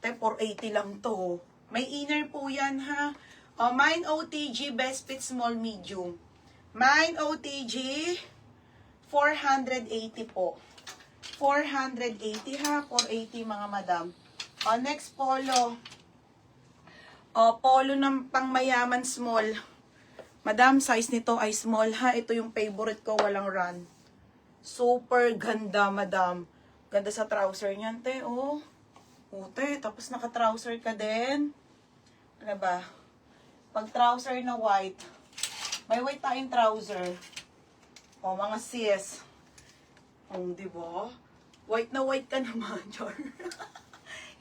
Te, 480 lang to. May inner po yan, ha? O, mine OTG, best fit, small, medium. Mine OTG, 480 po. 480 ha, 480 mga madam. O, next polo. O, polo ng pangmayaman small. Madam, size nito ay small ha. Ito yung favorite ko, walang run. Super ganda, madam. Ganda sa trouser niyan, te. Oh. Ute, tapos naka-trouser ka din. Ano ba? Pag trouser na white. May white tayong trouser. O, mga sis. O, diba? White na white ka naman, Char.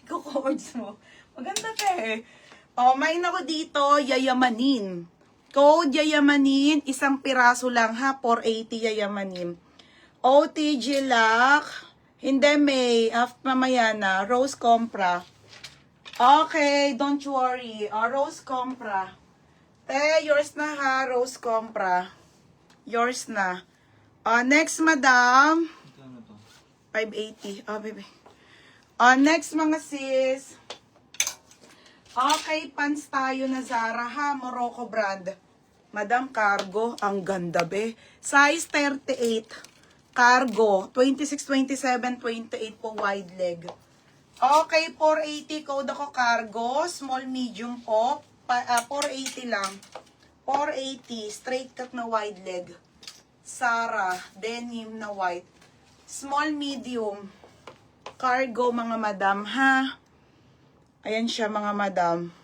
Ikaw codes mo. Maganda, te. O, may ako dito, yayamanin. Code yayamanin, isang piraso lang ha, 480 yayamanin. OTG lock, hindi may, mamaya na, Rose Compra. Okay, don't worry. Rose Compra. Te, yours na ha, Rose Compra. Yours na. Next, madam. 580. Baby. Next, mga sis. Okay, pants tayo na Zara ha, Morocco brand. Madam, cargo, ang ganda be. Size 38. Cargo, 26, 27, 28 po wide leg. Okay, 480 code ako cargo, small medium po. 480 lang. 480, straight cut na wide leg. Zara, denim na white. Small medium. Cargo mga madam ha. Ayan siya mga madam.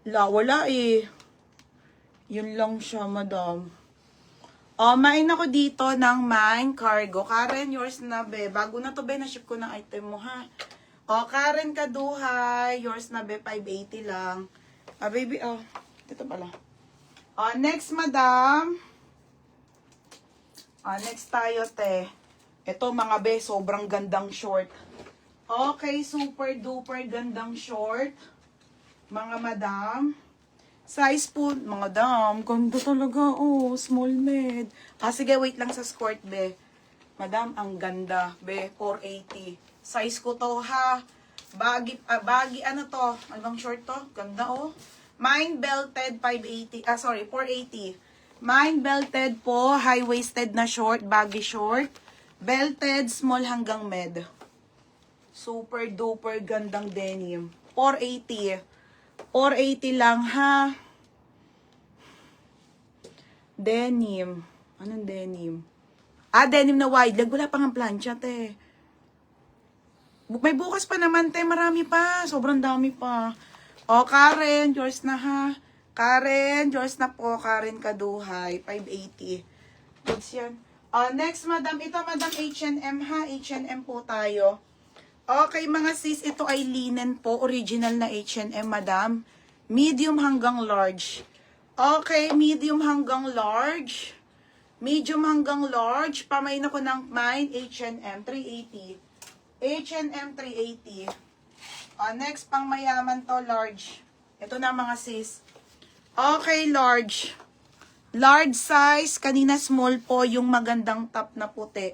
Wala eh. Yun lang siya madam. Main ako dito ng mine cargo. Karen, yours na be. Bago na to be, na-ship ko ng item mo ha. Karen Kaduhay, yours na be, 580 lang. Baby, dito pala. Next madam. Next tayo te. Ito mga be, sobrang gandang short. Okay, super duper gandang short. Mga madam. Size po, mga dam, ganda talaga, small med. Sige, wait lang sa skirt, be. Madam, ang ganda, be, 480. Size ko to, ha. Baggy, ano to? Ano bang short to? Ganda, Mine belted, 480. Mine belted po, high-waisted na short, baggy short. Belted, small hanggang med. Super duper gandang denim. 480. 480 lang ha. Denim. Anong denim? Denim na wide leg. Wala pang ang plancha, te. May bukas pa naman, te. Marami pa. Sobrang dami pa. Karen, yours na ha. Karen, yours na po. Karen Kaduhay. 580. Goods yan. Next, madam. Ito, madam, H&M ha. H&M po tayo. Okay, mga sis, ito ay linen po. Original na H&M, madam. Medium hanggang large. Okay, medium hanggang large. Medium hanggang large. Pamain ako ng mine, H&M, 380. H&M, 380. Next, pang mayaman to, large. Ito na, mga sis. Okay, large. Large size. Kanina small po yung magandang top na puti.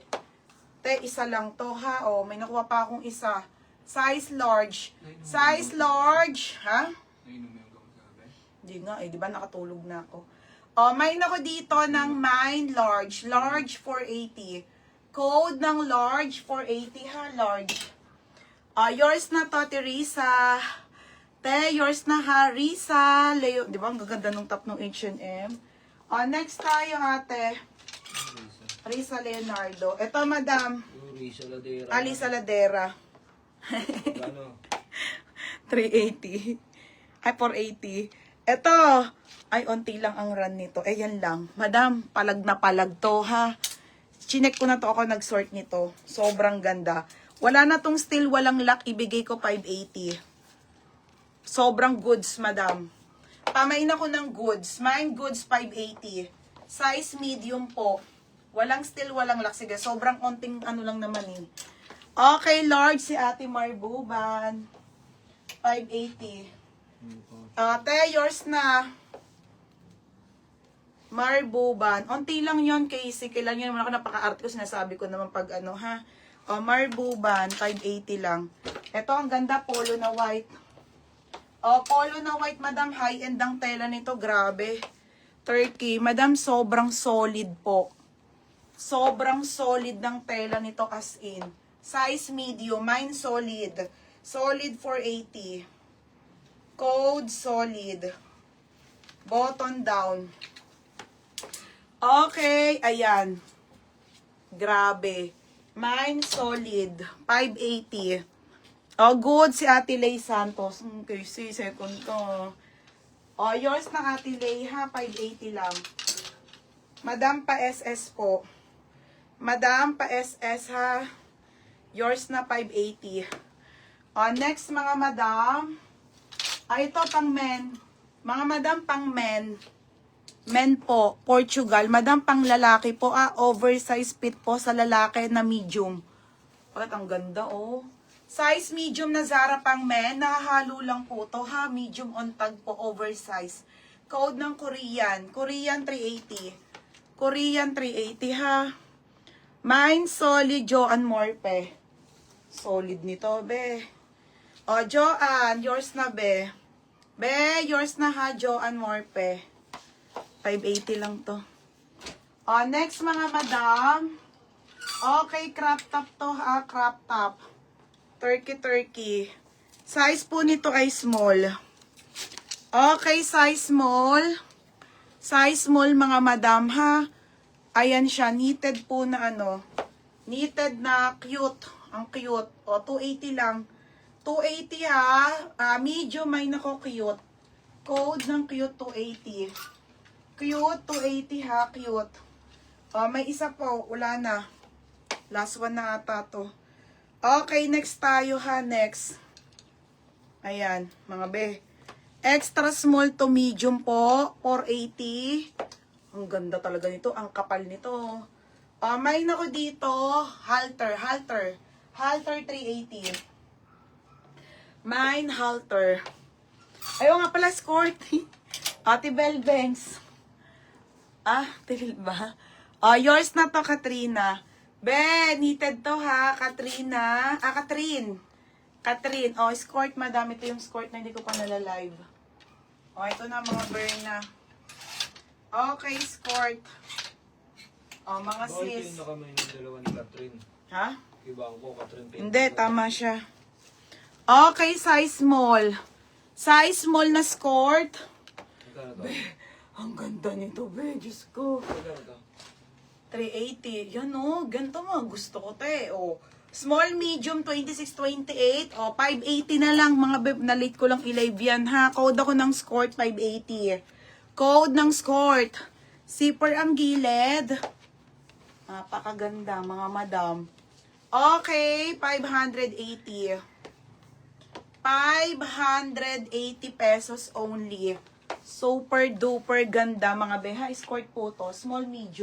Isa lang to ha. May nakuha pa akong isa. Size large. Size large. Ha? Hindi nga di ba nakatulog na ako. May ako dito ng mine large. Large 480. Code ng large 480 ha. Large. Yours na to, Teresa. Yours na ha. Risa. Leo. Di ba ang gaganda nung top ng H&M? Next tayo ate. Risa Leonardo. Ito, madam. Risa Ladera. Alisa Ladera. Ano? 380. Ay, 480. Ito. Ay, onti lang ang run nito. Yan lang. Madam, palag na palag to, ha. Chinek ko na to ako nag-sort nito. Sobrang ganda. Wala na tong still, walang lock. Ibigay ko 580. Sobrang goods, madam. Pamain ako ng goods. Mine goods, 580. Size medium po. Walang still, walang lock. Sige, sobrang onting ano lang naman eh. Okay, large si Ate Marbuban. 580. Yours na. Marbuban. Onti lang yon Casey. Kailan yun naman ako napaka-arte ko. Sinasabi ko naman pag ano ha. Marbuban, 580 lang. Ito, ang ganda, polo na white. Oh, polo na white, madam. High-end ang tela nito. Grabe. Turkey. Madam, sobrang solid po. Sobrang solid ng tela nito as in. Size medium. Mine solid. Solid 480. Code solid. Button down. Okay. Ayan. Grabe. Mine solid. 580. Oh, good si Ate Lay Santos. Okay, si second to. Oh, yours na Ate Lay ha. 580 lang. Madam pa SS po. Madam pa SS ha. Yours na 580. Oh, next mga madam. Ay, ito pang men. Mga madam pang men. Men po, Portugal. Madam pang lalaki po. Oversize fit po sa lalaki na medium. Bakit ang ganda oh. Size medium na Zara pang men. Nakahalo lang po to ha. Medium on tag po, oversize. Code ng Korean. Korean 380. Korean 380 ha. Mine solid Joanne Morpe. Solid nito be. O Joanne, yours na be. Be, yours na ha Joanne Morpe. 580 lang to. O next mga madam. Okay, crop top to ha. Crop top. Turkey. Size po nito ay small. Okay, size small. Size small mga madam ha. Ayan siya, knitted po na ano. Knitted na cute. Ang cute. O, 280 lang. 280 ha. Medium ay nako cute. Code ng cute 280. Cute 280 ha, cute. O, may isa po. Wala na. Last one na ata to. Okay, next tayo ha, next. Ayan, mga be. Extra small to medium po, 480. Ang ganda talaga nito, ang kapal nito. May nako dito, halter. Halter 380. Mine halter. Ayaw nga pala, skirt. Ate Bell Banks. Tigil ba? Yours na to, Katrina. Be, knitted to ha, Katrina. Katrin. Skirt, madam. Ito yung skirt na hindi ko pa nalalive. Ito na mga Berna. Okay, skirt. Mga Bakit sis. yung nakamay ng dalawa ni Catherine? Ha? Iba ko, Catherine. Hindi, tama siya. Okay, size small. Size small na skirt. Magkano to? Ang ganda nito, be. Diyos ko. Magkano to? 380. Yan o. Ganito mo. Gusto ko te. Small, medium, 26, 28. 580 na lang. Mga beb, na-late ko lang i-live yan ha. Code ako ng skirt, 580. Code ng skirt. Zipper ang gilid. Napakaganda, mga madam. Okay, 580. 580 pesos only. Super duper ganda, mga beha. Skirt po to. Small, medium.